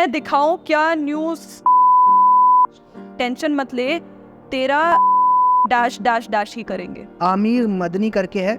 मैं दिखाऊं क्या न्यूज़, टेंशन मत ले, तेरा डैश डैश डैश ही करेंगे। आमिर मदनी करके है,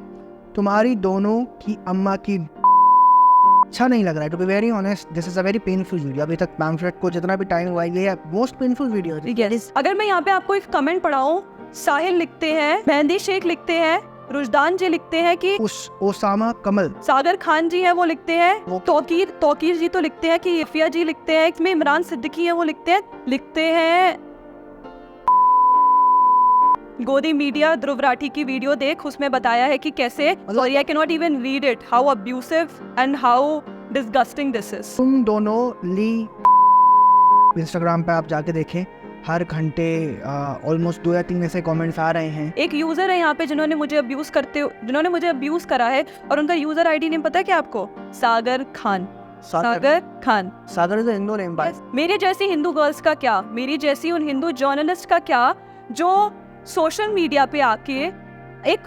तुम्हारी दोनों की अम्मा की अच्छा नहीं लग रहा है। To be very honest, this is a very painful video. अभी तक पैम्फलेट को जितना भी टाइम हुआ है, ये मोस्ट पेनफुल वीडियो है। yes. अगर मैं यहाँ पे आपको एक कमेंट पढ़ाऊं, साहिल लिखते हैं, मेहंदी शेख लिखते हैं, रुजदान जी लिखते हैं कि ओसामा कमल, सागर खान जी है वो लिखते हैं, तौकीर जी तो लिखते हैं कि यफिया जी लिखते हैं, इसमें इमरान सिद्दीकी है वो लिखते हैं गोदी मीडिया ध्रुव राठी की वीडियो देख, उसमें बताया है कि कैसे, sorry I can not even read it, how abusive and how disgusting this is. तुम दोनों ली इंस्टाग्राम पे आप जाके देखें, हर घंटे ऑलमोस्ट 2 या 3 ऐसे कमेंट्स आ रहे हैं। एक यूजर है यहाँ पे जिन्होंने मुझे अब्यूज करा है, और उनका यूजर आईडी नेम पता है क्या आपको? सागर खान। सागर इज हिंदू नेम। मेरे जैसी हिंदू गर्ल्स का क्या, मेरी जैसी उन हिंदू जर्नलिस्ट का क्या जो सोशल मीडिया पे आके एक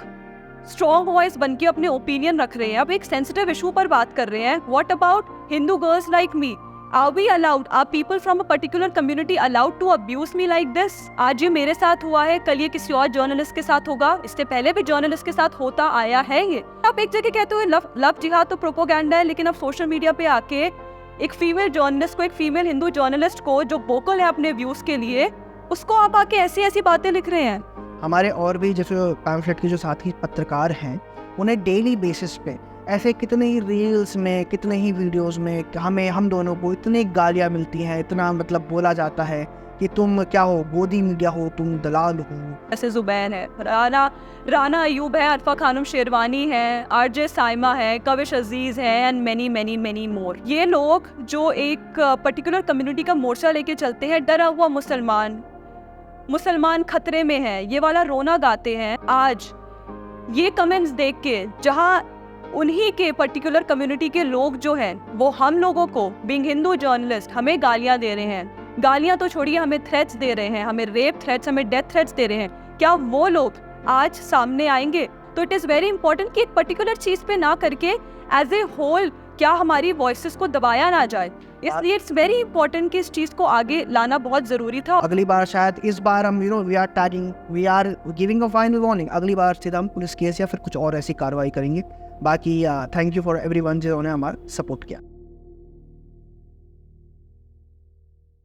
स्ट्रॉन्ग वॉइस बन के अपने ओपिनियन रख रहे हैं, अब एक सेंसिटिव इशू पर बात कर रहे हैं। What about Hindu girls like me? Are we allowed? Are people from a particular community allowed to abuse me like this? आज ये मेरे साथ हुआ है, कल ये किसी और जर्नलिस्ट के साथ होगा, इससे पहले भी जर्नलिस्ट के साथ होता आया है ये। आप एक जगह कहते हो लव जिहाद तो प्रोपोगेंडा है, लेकिन अब सोशल मीडिया पे आके एक फीमेल जर्नलिस्ट को, एक फीमेल हिंदू जर्नलिस्ट को जो वोकल है अपने व्यूज के लिए, उसको आप आके ऐसी ऐसी बातें लिख रहे हैं। हमारे और भी जैसे पैम्फलेट के जो साथी पत्रकार हैं, उन्हें डेली बेसिस पे ऐसे कितने ही रील्स में, कितने ही वीडियोस में हम दोनों को इतनी गालियाँ मिलती हैं, इतना मतलब बोला जाता है कि तुम क्या हो, गोदी मीडिया हो, तुम दलाल हो। ऐसे जुबैन है, राना अयूब है, अरफा खानम शेरवानी है, आरजे साइमा है, कविश अजीज है, and many many many more. ये लोग जो एक पर्टिकुलर कम्युनिटी का मोर्चा लेके चलते हैं, डरा हुआ मुसलमान खतरे में है, ये वाला रोना गाते हैं। आज ये कमेंट्स देख के, जहाँ उन्हीं के पर्टिकुलर कम्युनिटी के लोग जो हैं वो हम लोगों को, बीइंग हिंदू जर्नलिस्ट, हमें गालियां दे रहे हैं। गालियां तो छोड़िए, हमें थ्रेट्स दे रहे हैं, हमें रेप थ्रेट्स, हमें डेथ थ्रेट्स दे रहे हैं। क्या वो लोग आज सामने आएंगे? तो इट इज़ वेरी इंपॉर्टेंट कि एक पर्टिकुलर चीज़ पे ना करके एज ए होल क्या हमारी वॉइसेस को दबाया ना जाए। इसलिए इट्स वेरी इंपॉर्टेंट कि इस चीज़ को आगे लाना बहुत ज़रूरी था। अगली बार शायद, इस बार हम we are giving a final warning, अगली बार से हम पुलिस केस या फिर कुछ और ऐसी कार्रवाई करेंगे। बाकी थैंक यू फॉर एवरीवन जिन्होंने हमारा सपोर्ट किया।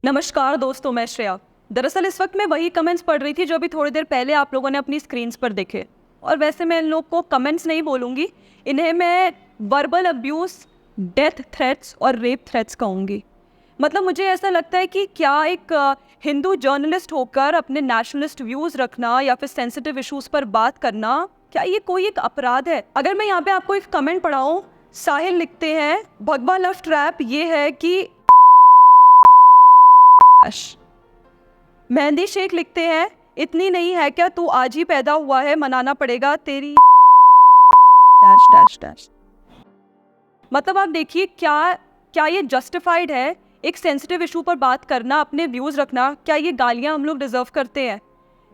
नमस्कार दोस्तों, मैं श्रेया। दरअसल इस वक्त मैं वही कमेंट्स पढ़ रही थी जो अभी थोड़ी देर पहले आप लोगों ने अपनी स्क्रीन्स पर देखे। और वैसे मैं इन लोग को कमेंट्स नहीं बोलूँगी, इन्हें मैं वर्बल अब्यूज़, डेथ थ्रेट्स और रेप थ्रेट्स कहूँगी। मतलब मुझे ऐसा लगता है कि क्या एक हिंदू जर्नलिस्ट होकर अपने नेशनलिस्ट व्यूज़ रखना या फिर सेंसिटिव इशूज़ पर बात करना, क्या ये कोई एक अपराध है? अगर मैं यहाँ पे आपको एक कमेंट पढ़ाऊँ, साहिल लिखते हैं, भगवा लव ट्रैप ये है कि मेहंदी शेख लिखते हैं, इतनी नहीं है क्या, तू आज ही पैदा हुआ है, मनाना पड़ेगा तेरी डैश डैश डैश। मतलब आप देखिए, क्या ये जस्टिफाइड है एक सेंसिटिव इशू पर बात करना, अपने व्यूज़ रखना? क्या ये गालियाँ हम लोग डिजर्व करते हैं?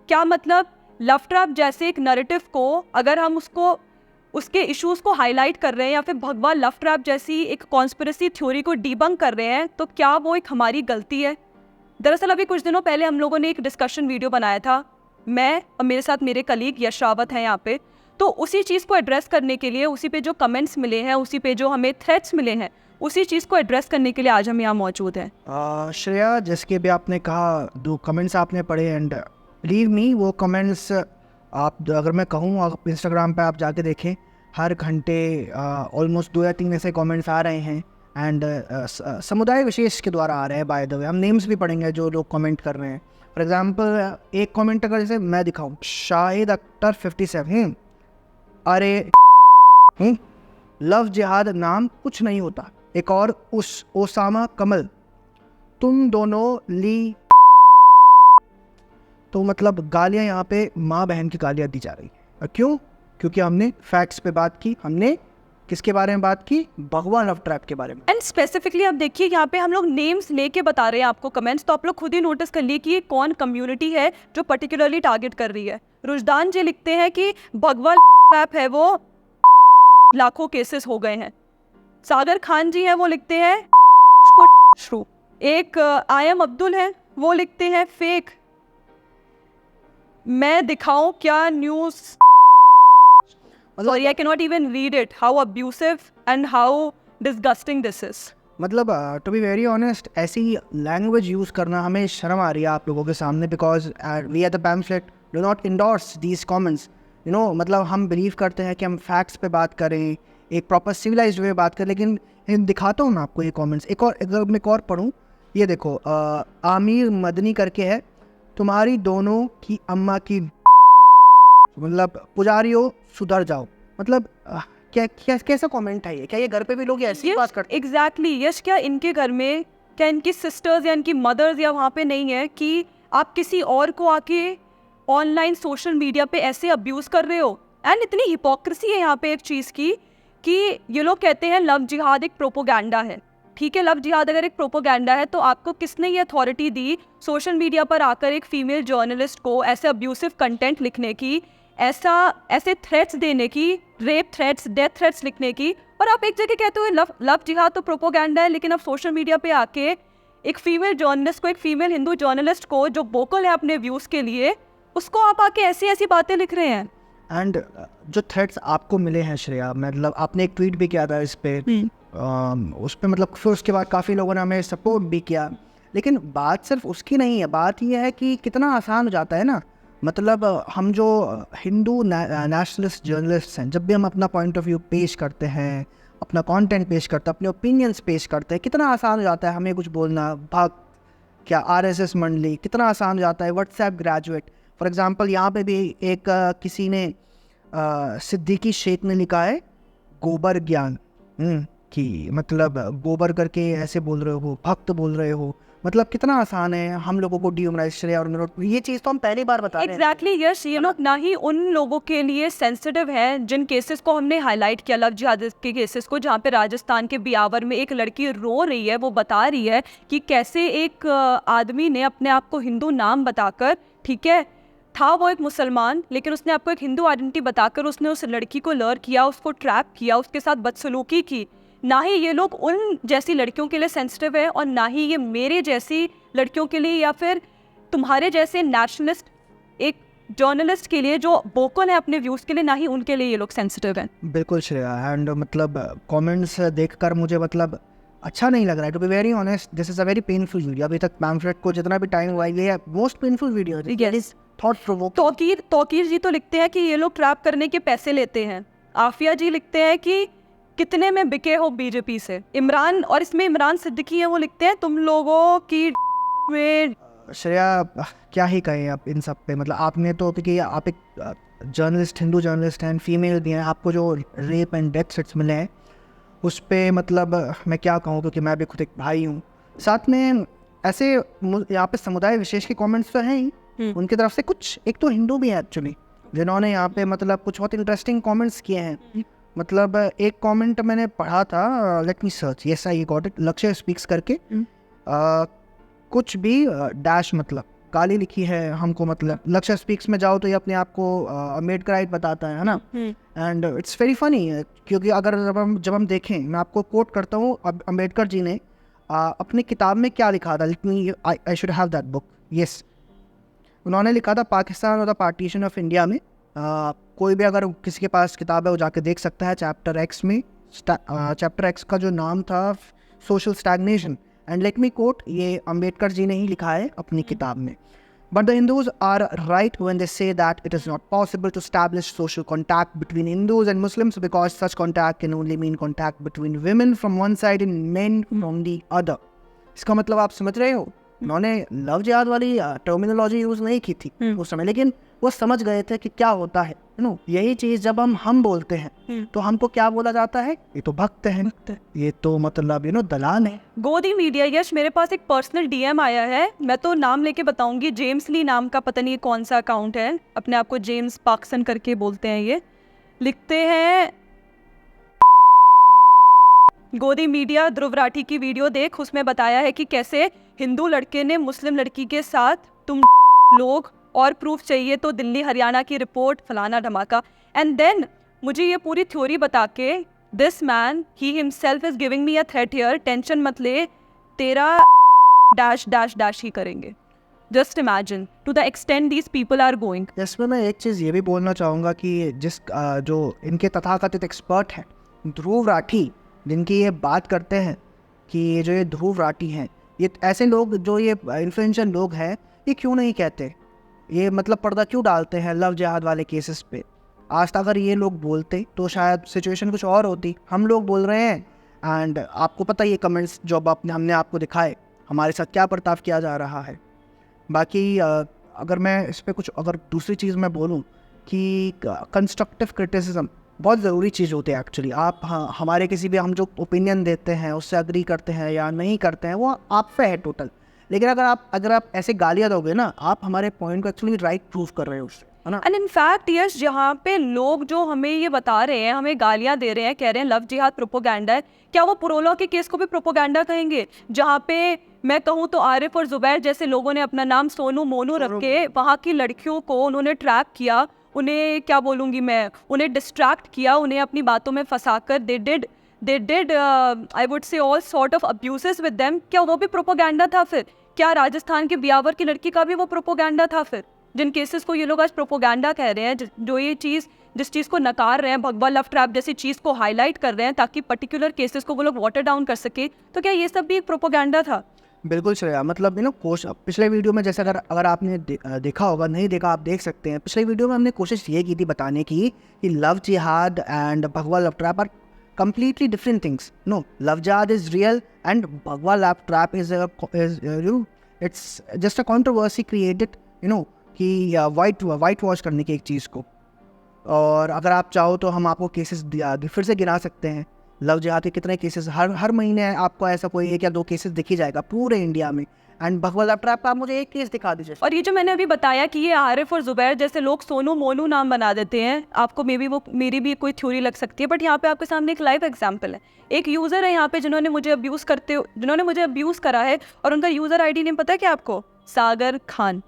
क्या मतलब लव ट्रैप जैसे एक नैरेटिव को अगर हम उसके इश्यूज को हाईलाइट कर रहे हैं, या फिर भगवा लव ट्रैप जैसी एक कॉन्स्पिरेसी थ्योरी को डीबंक कर रहे हैं, तो क्या वो एक हमारी गलती है? दरअसल अभी कुछ दिनों पहले हम लोगों ने एक डिस्कशन वीडियो बनाया था, मैं और मेरे साथ मेरे कलीग यश रावत हैं यहाँ पे। तो उसी चीज़ को एड्रेस करने के लिए, उसी पे जो कमेंट्स मिले हैं, उसी पे जो हमें थ्रेट्स मिले हैं, उसी चीज़ को एड्रेस करने के लिए आज हम यहाँ मौजूद हैं। श्रेया, जैसे भी आपने कहा, 2 कमेंट्स आपने पढ़े, एंड लीव मी, वो कमेंट्स आप, अगर मैं कहूँ, आप इंस्टाग्राम पे आप जाके देखें, हर घंटे ऑलमोस्ट 2 या 3 ऐसे कमेंट्स आ रहे हैं, एंड समुदाय विशेष के द्वारा आ रहे हैं। बाय द वे, हम नेम्स भी पढ़ेंगे जो लोग कमेंट कर रहे हैं। फॉर एग्जांपल, एक कमेंट अगर जैसे मैं दिखाऊं, शाहिद अख्तर 57, अरे लव जिहाद नाम कुछ नहीं होता। एक और ओसामा कमल, तुम दोनों ली। तो मतलब गालियाँ यहाँ पे माँ बहन की गालियाँ दी जा रही है। क्यों? क्योंकि हमने फैक्ट्स पे बात की। हमने किसके बारे में बात की? भगवा लव ट्रैप के बारे में। एंड स्पेसिफिकली आप देखिए, यहाँ पे हम लोग नेम्स लेके बता रहे हैं आपको कमेंट्स, तो आप लोग खुद ही नोटिस कर लिए कि ये कौन कम्युनिटी है जो पर्टिकुलरली टारगेट कर रही है। रुजदान जी लिखते हैं कि भगवा ट्रैप है वो, लाखों केसेस हो गए हैं। सागर खान जी हैं, वो लिखते हैं एक आई एम अब्दुल है, वो लिखते हैं फेक, मैं दिखाऊं क्या news, sorry I can not even read it, how abusive and how disgusting this is. मतलब टू बी वेरी ऑनेस्ट, ऐसी लैंग्वेज यूज़ करना हमें शर्म आ रही है आप लोगों के सामने, because we at the pamphlet do not endorse these comments, you know. मतलब हम बिलीव करते हैं कि हम फैक्ट्स पे बात करें, एक प्रॉपर सिविलाइज्ड वे बात करें, लेकिन दिखाता हूँ मैं आपको ये कमेंट्स। एक और अगर मैं एक और पढ़ूँ, ये देखो, आमिर मदनी करके है, तुम्हारी दोनों की अम्मा की, मतलब पुजारी हो सुधर जाओ। मतलब क्या क्या कैसा कमेंट है ये? क्या ये घर पे भी लोग ऐसी बात करते हैं? एग्जैक्टली यश, क्या इनके घर में, क्या इनकी सिस्टर्स या इनकी मदर्स या वहाँ पे नहीं है कि आप किसी और को आके ऑनलाइन सोशल मीडिया पे ऐसे अब्यूज़ कर रहे हो? एंड इतनी हिपोक्रेसी है यहाँ पे एक चीज़ की कि ये लोग कहते हैं लव जिहाद एक प्रोपोगंडा है। ठीक है, लव जिहाद अगर एक प्रोपोगंडा है तो आपको किसने ये अथॉरिटी दी सोशल मीडिया पर आकर एक फीमेल जर्नलिस्ट को ऐसे अब्यूसिव कंटेंट लिखने की, ऐसे थ्रेट्स देने की, रेप थ्रेट्स, डेथ थ्रेट्स लिखने की? और आप एक जगह कहते हो लव जिहाद तो प्रोपोगंडा है, लेकिन आप सोशल मीडिया पे आके एक फीमेल जर्नलिस्ट को, एक फीमेल हिंदू जर्नलिस्ट को जो वोकल है अपने व्यूज़ के लिए, उसको आप आके ऐसी ऐसी बातें लिख रहे हैं। एंड जो थ्रेट्स आपको मिले हैं श्रेया, मतलब आपने एक ट्वीट भी किया था इस पे, उस पर मतलब फिर उसके बाद काफ़ी लोगों ने हमें सपोर्ट भी किया, लेकिन बात सिर्फ उसकी नहीं है। बात यह है कि कितना आसान हो जाता है ना, मतलब हम जो हिंदू नेशनलिस्ट जर्नलिस्ट हैं, जब भी हम अपना पॉइंट ऑफ व्यू पेश करते हैं, अपना कंटेंट पेश करते हैं, अपने ओपिनियंस पेश करते हैं, कितना आसान हो जाता है हमें कुछ बोलना। भक्त, क्या आरएसएस मंडली, कितना आसान हो जाता है, व्हाट्सएप ग्रेजुएट। फॉर एग्जांपल यहाँ पे भी एक किसी ने सिद्दीकी शेख ने लिखा है गोबर ज्ञान, कि मतलब गोबर करके ऐसे बोल रहे हो, भक्त बोल रहे हो। मतलब कितना आसान है हम लोगों को डिह्यूमनाइज श्रेया, और ये चीज़ तो हम पहली बार बता रहे हैं। एग्जैक्टली यस, ये लोग ना ही उन लोगों के लिए सेंसिटिव है जिन केसेस को हमने हाईलाइट किया, लव जिहाद के केसेस को, जहाँ पे राजस्थान के बियावर में एक लड़की रो रही है, वो बता रही है कि कैसे एक आदमी ने अपने आप को हिंदू नाम बताकर, ठीक है, था वो एक मुसलमान, लेकिन उसने आपको एक हिंदू आइडेंटिटी बताकर उसने उस लड़की को लर किया, उसको ट्रैप किया, उसके साथ बदसलूकी की। ना ही ये लोग उन जैसी लड़कियों के लिए सेंसिटिव है, और ना ही ये मेरे जैसी लड़कियों के लिए या फिर तुम्हारे जैसे नेशनलिस्ट एक जर्नलिस्ट के लिए जो वोकल है अपने व्यूज़ के लिए, ना ही उनके लिए ये लोग सेंसिटिव हैं। बिल्कुल श्रेया, एंड मतलब कमेंट्स देखकर मुझे मतलब अच्छा नहीं लग रहा है, to be very honest. This is a very painful video. अभी तक पैम्फलेट को जितना भी टाइम हुआ है, मोस्ट पेनफुल वीडियो है, थॉट प्रोवोकिंग। तौकीर जी तो लिखते हैं कि ये लोग ट्रैप करने के पैसे लेते हैं। आफिया जी लिखते हैं कि कितने में बिके हो बीजेपी से। इमरान, और इसमें इमरान सिद्दीकी है, वो लिखते हैं तुम लोगों की में। श्रेया क्या ही कहें आप इन सब पे, मतलब आपने तो, क्योंकि आप एक जर्नलिस्ट, हिंदू जर्नलिस्ट हैं, फीमेल भी हैं, आपको जो रेप एंड डेथ थ्रेट्स मिले हैं उस पे मतलब मैं क्या कहूँ, क्योंकि मैं भी खुद एक भाई हूँ। साथ में ऐसे यहाँ पे समुदाय विशेष के कमेंट्स तो हैं ही, उनकी तरफ से कुछ, एक तो हिंदू भी है एक्चुअली, जिन्होंने यहाँ पे मतलब कुछ बहुत इंटरेस्टिंग कमेंट्स किए हैं। मतलब एक कमेंट मैंने पढ़ा था, let me search, yes I got it, लक्ष्य स्पीक्स करके, कुछ भी डैश मतलब काली लिखी है हमको, मतलब लक्ष्य स्पीक्स में जाओ तो ये अपने आप को अम्बेडकराइट बताता है ना। एंड इट्स वेरी फनी, क्योंकि अगर जब हम देखें, मैं आपको कोट करता हूँ, अम्बेडकर जी ने अपनी किताब में क्या लिखा था, let me, I should have that book, yes. उन्होंने लिखा था पाकिस्तान और द पार्टीशन ऑफ इंडिया में, कोई भी अगर किसी के पास किताब है वो जाके देख सकता है। चैप्टर एक्स में, चैप्टर एक्स का जो नाम था social stagnation, and let me quote, ये अम्बेडकर जी ने ही लिखा है अपनी किताब में। But the Hindus are right when they say that it is not possible to establish social contact between Hindus and Muslims because such contact can only mean contact between women from one side and men from the other. इसका मतलब आप समझ रहे हो, उन्होंने love जिहाद वाली terminology use नहीं की थी उस समय, लेकिन वो समझ गए थे कि क्या होता है, यू नो। यही चीज़ जब हम बोलते हैं तो हमको क्या बोला जाता है, ये तो भक्त है, ये तो मतलब यू नो दलाल है। गोदी मीडिया, यश मेरे पास एक पर्सनल डीएम आया है, मैं तो नाम लेके बताऊंगी, जेम्स ली नाम का, पता नहीं कौन सा अकाउंट है, अपने आप को जेम्स पाक्सन करके बोलते हैं। ये लिखते हैं, गोदी मीडिया, ध्रुव राठी की वीडियो देख, उसमें बताया है कि कैसे हिंदू लड़के ने मुस्लिम लड़की के साथ, तुम लोग और प्रूफ चाहिए तो दिल्ली हरियाणा की रिपोर्ट, फलाना धमाका। एंड देन मुझे ये पूरी थ्योरी बता के, this man he himself is giving me a threat here, tension मत ले, तेरा डैश डैश डैश ही करेंगे। Just imagine to the extent these people are going. इसमें मैं एक चीज़ ये भी बोलना चाहूँगा कि जो इनके तथाकथित एक्सपर्ट हैं ध्रुव राठी, जिनकी ये बात करते हैं कि ये जो ये ध्रुव राठी हैं, ये ऐसे लोग जो ये इन्फ्लुएंशियल लोग हैं, ये क्यों नहीं कहते, ये मतलब पर्दा क्यों डालते हैं लव जिहाद वाले केसेस पे। आज तक अगर ये लोग बोलते तो शायद सिचुएशन कुछ और होती। हम लोग बोल रहे हैं एंड आपको पता ये कमेंट्स जो हमने आपको दिखाए, हमारे साथ क्या बर्ताव किया जा रहा है। बाकी अगर मैं इस पर कुछ अगर दूसरी चीज़ मैं बोलूँ कि कंस्ट्रक्टिव क्रिटिसिज्म बहुत ज़रूरी चीज़ होती है एक्चुअली। आप हमारे किसी भी हम जो ओपिनियन देते हैं उससे अग्री करते हैं या नहीं करते हैं वो आप पे है टोटल, लेकिन अगर आप ऐसे गालियाँ दोगे ना, आप हमारे पॉइंट को एक्चुअली राइट प्रूव कर रहे हो उससे, है ना। एंड इनफैक्ट यस, जहाँ पे लोग जो हमें ये बता रहे हैं, हमें गालियाँ दे रहे हैं, कह रहे हैं लव जिहाद प्रोपोगंडा है, क्या वो पुरोला के केस को भी प्रोपोगंडा कहेंगे? जहाँ पे मैं कहूँ तो आरिफ और जुबैर जैसे लोगों ने अपना नाम सोनू मोनू रख के वहाँ की लड़कियों को उन्होंने ट्रैप किया, उन्हें क्या बोलूँगी मैं, उन्हें डिस्ट्रैक्ट किया, उन्हें अपनी बातों में फंसाकर they did I would say all sort of abuses with them. क्या वो भी प्रोपोगंडा था फिर? क्या राजस्थान के ब्यावर की लड़की का भी वो प्रोपोगंडा था फिर? जिन केसेस को ये लोग आज प्रोपोगंडा कह रहे हैं, जो ये चीज़ जिस चीज़ को नकार रहे हैं, भगवा लव ट्रैप जैसी चीज़ को हाईलाइट कर रहे हैं ताकि पर्टिकुलर केसेस को वो लोग वाटर डाउन कर सके, तो क्या ये सब भी एक प्रोपोगंडा था? बिल्कुल श्रेया, मतलब पिछले वीडियो में जैसे अगर आपने देखा होगा, नहीं देखा आप देख सकते हैं, पिछले वीडियो में हमने कोशिश ये की थी बताने की कि love jihad and bhagwa love trap are completely different things. No, love jihad is real and Bhagwa love trap is it's just a controversy created, कि white wash करने की एक चीज़ को। और अगर आप चाहो तो हम आपको केसेस फिर से गिना सकते हैं, लव जिहाद के कितने केसेस हर महीने आपको ऐसा कोई 1 या 2 केसेस दिख ही जाएगा पूरे इंडिया में। एंड भगवा लव ट्रैप आप मुझे एक केस दिखा दीजिए। और ये जो मैंने अभी बताया कि ये आरिफ और जुबैर जैसे लोग सोनू मोनू नाम बना देते हैं, आपको मे बी वो मेरी भी कोई थ्योरी लग सकती है, बट यहाँ पे आपके सामने एक लाइव एग्जांपल है। एक यूज़र है यहाँ पे जिन्होंने मुझे अब्यूज़ करा है, और उनका यूज़र आईडी नेम पता है क्या आपको? सागर खान।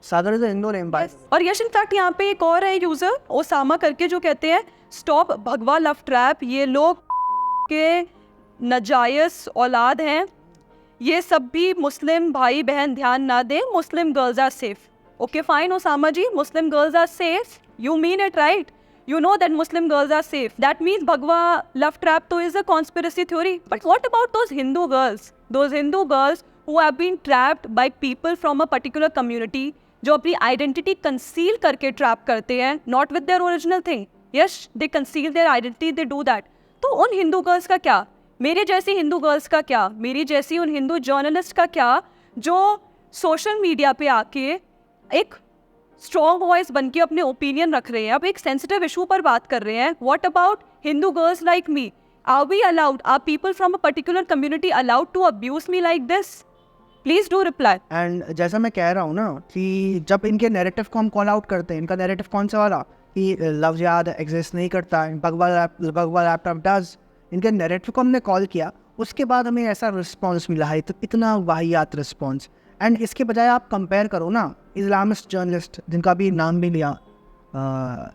सागर इज हिंदू नेम बाय। और यश इनफैक्ट यहाँ पे एक और है यूज़र ओसामा करके, जो कहते हैं स्टॉप भगवा लव ट्रैप, ये लोग के नाजायज़ औलाद हैं, ये सब भी मुस्लिम भाई बहन ध्यान ना दें, Muslim girls are safe. Okay fine Osama ji, Muslim girls are safe, you mean it right, you know that Muslim girls are safe. That means Bhagwa love trap to is a conspiracy theory. But what about those Hindu girls? Those Hindu girls who have been trapped by people from a particular community, जो अपनी identity conceal करके trap करते हैं, not with their original thing. Yes, they conceal their identity, they do that. तो उन Hindu girls का क्या? मेरे जैसी हिंदू गर्ल्स का क्या? मेरी जैसी उन हिंदू जर्नलिस्ट का क्या, जो सोशल मीडिया पे आके एक स्ट्रॉन्ग वॉइस बन के अपने ओपिनियन रख रहे हैं, अब एक सेंसिटिव इशू पर बात कर रहे हैं? What about Hindu girls like me? Are we allowed, are people from a particular community allowed to abuse me like this? Please do reply. And जैसा मैं कह रहा हूँ ना कि जब इनके नैरेटिव को हम कॉल आउट करते हैं, इनका नैरेटिव कौन सा वाला कि लव जिहाद एग्जिस्ट नहीं करता, भगवा लव ट्रैप डज, इनके नैरेटिव को हमने कॉल किया, उसके बाद हमें ऐसा रिस्पॉन्स मिला है, तो इतना वाहियात रिस्पॉन्स। एंड इसके बजाय आप कंपेयर करो ना इस्लामिस्ट जर्नलिस्ट जिनका भी नाम भी लिया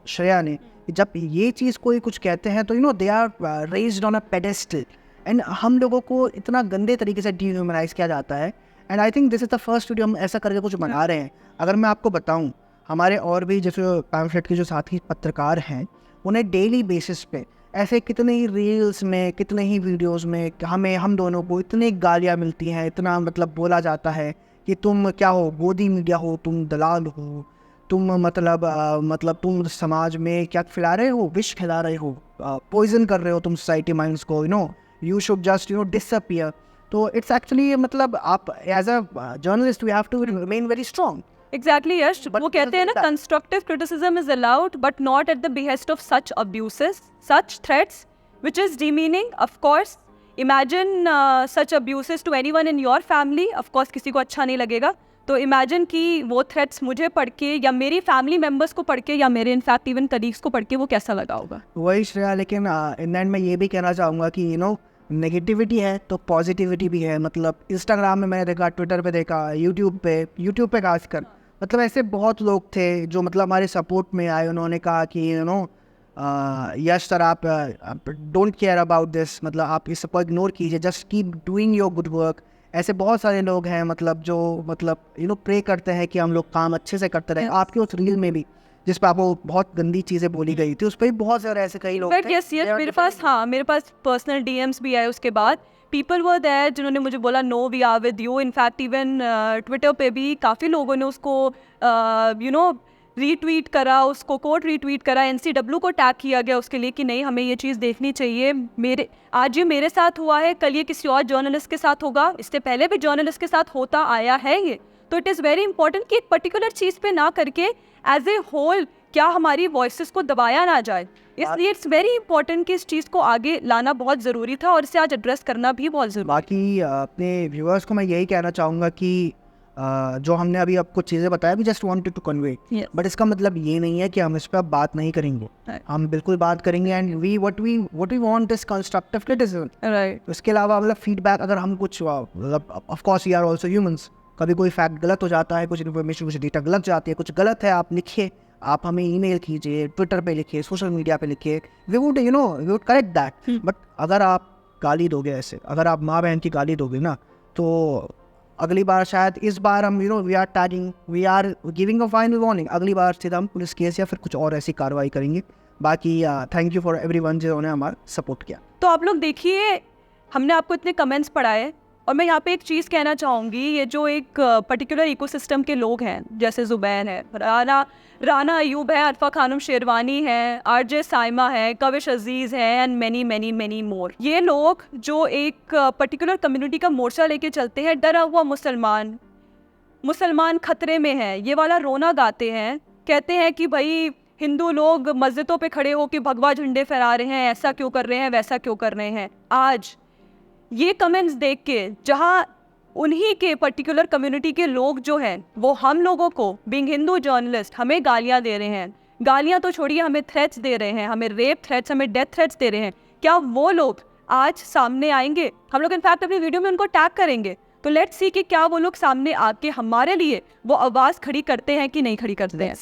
श्रेया ने, जब ये चीज़ कोई कुछ कहते हैं तो they are raised on a pedestal, and हम लोगों को इतना गंदे तरीके से डिह्यूमनाइज किया जाता है। And I think this is the first video हम ऐसा करके कुछ बना रहे हैं। अगर मैं आपको बताऊं, हमारे और भी जैसे पैम्फलेट के जो साथी पत्रकार हैं, उन्हें डेली बेसिस पे ऐसे कितने ही रील्स में, कितने ही वीडियोस में हम दोनों को इतनी गालियाँ मिलती हैं, इतना मतलब बोला जाता है कि तुम क्या हो, गोदी मीडिया हो, तुम दलाल हो, तुम मतलब तुम समाज में क्या खिला रहे हो, विष खिला रहे हो, पॉइजन कर रहे हो तुम सोसाइटी माइंड्स को, यू शुड जस्ट डिसअपियर। तो इट्स एक्चुअली मतलब आप as a journalist we have to remain very strong. Exactly Yash, वो कहते हैं ना constructive criticism is allowed but not at the behest of such abuses, such threats which is demeaning. Of course imagine such abuses to anyone in your family, of course किसी को अच्छा नहीं लगेगा। तो इमेजिन कि वो थ्रेट्स मुझे पढ़ के या मेरी फैमिली मेम्बर्स को पढ़ के या मेरे इनफैक्ट इवन कलीग्स को पढ़ के वो कैसा लगा होगा। वही श्रेया, लेकिन इन एंड मैं ये भी कहना चाहूँगा कि नेगेटिविटी है तो पॉजिटिविटी भी है। मतलब इंस्टाग्राम में मैंने देखा, ट्विटर पे देखा, यूट्यूब पे खासकर, मतलब ऐसे बहुत लोग थे जो मतलब हमारे सपोर्ट में आए। उन्होंने कहा कि यश सर आप डोंट केयर अबाउट दिस, मतलब आप इस सबको इग्नोर कीजिए, just keep doing your good work ऐसे बहुत सारे लोग हैं मतलब जो मतलब प्रे करते हैं कि हम लोग काम अच्छे से करते रहे। आपके उस रील में भी जिस पे आपको बहुत गंदी चीज़ें बोली गई थी, उस पर भी बहुत सारे ऐसे कई लोग थे। यस मेरे पास पर्सनल डीएम्स भी आए उसके बाद। पीपल वर देयर जिन्होंने मुझे बोला no we are with you. In fact even Twitter पे भी काफ़ी लोगों ने उसको रीट्वीट करा, उसको कोट रीट्वीट करा, NCW को टैग किया गया उसके लिए कि नहीं हमें ये चीज़ देखनी चाहिए। आज ये मेरे साथ हुआ है, कल ये किसी और जर्नलिस्ट के साथ होगा, इससे पहले भी जर्नलिस्ट के साथ होता आया है ये। तो इट इज़ वेरी इंपॉर्टेंट कि एक पर्टिकुलर चीज़ पे ना करके एज ए होल क्या हमारी वॉइसेस को दबाया ना जाए। इसलिए इट्स वेरी इंपॉर्टेंट कि इस चीज़ को आगे लाना बहुत ज़रूरी था और इसे आज एड्रेस करना भी बहुत ज़रूरी। बाकी अपने व्यूअर्स को मैं यही कहना चाहूँगा कि जो हमने अभी आपको चीज़ें बताया भी just wanted to convey, but इसका मतलब ये नहीं है कि हम इस पर अब बात नहीं करेंगे। हम बिल्कुल बात करेंगे and what we want is constructive criticism. Right. इसके अलावा मतलब फीडबैक, अगर हम कुछ मतलब of course we are also humans, कभी कोई फैक्ट गलत हो जाता है, कुछ इन्फॉर्मेशन कुछ डेटा गलत जाती है, कुछ गलत है, आप लिखिए, आप हमें ईमेल कीजिए, ट्विटर पे लिखिए, सोशल मीडिया पे लिखिए, we would correct that. But अगर आप गाली दोगे ऐसे, अगर आप माँ बहन की गाली दोगे ना, तो अगली बार शायद इस बार हम we are tagging, we are giving a final warning, अगली बार सीधा हम पुलिस केस या फिर कुछ और ऐसी कार्रवाई करेंगे। बाकी थैंक यू फॉर एवरीवन जिन्होंने हमारा सपोर्ट किया। तो आप लोग देखिए, हमने आपको इतने कमेंट्स पढ़ाए और मैं यहाँ पे एक चीज़ कहना चाहूँगी, ये जो एक पर्टिकुलर इकोसिस्टम के लोग हैं, जैसे ज़ुबैन है, राना अयूब है, अरफा खानम शेरवानी है, RJ साइमा है, कविश अजीज़ है and many many many more. ये लोग जो एक पर्टिकुलर कम्युनिटी का मोर्चा लेके चलते हैं, डरा हुआ मुसलमान खतरे में है, ये वाला रोना गाते हैं, कहते हैं कि भाई हिंदू लोग मस्जिदों पे खड़े हो कि भगवा झंडे फहरा रहे हैं, ऐसा क्यों कर रहे हैं, वैसा क्यों कर रहे हैं। आज ये कमेंट्स देख के जहाँ उन्हीं के पर्टिकुलर कम्युनिटी के लोग जो हैं वो हम लोगों को बीइंग हिंदू जर्नलिस्ट हमें गालियाँ दे रहे हैं, गालियाँ तो छोड़िए हमें थ्रेट्स दे रहे हैं, हमें रेप थ्रेट्स, हमें डेथ थ्रेट्स दे रहे हैं, क्या वो लोग आज सामने आएंगे? हम लोग इनफैक्ट अपनी वीडियो में उनको टैग करेंगे, तो लेट्स सी कि क्या वो लोग सामने आके हमारे लिए वो आवाज़ खड़ी करते हैं कि नहीं खड़ी करते हैं।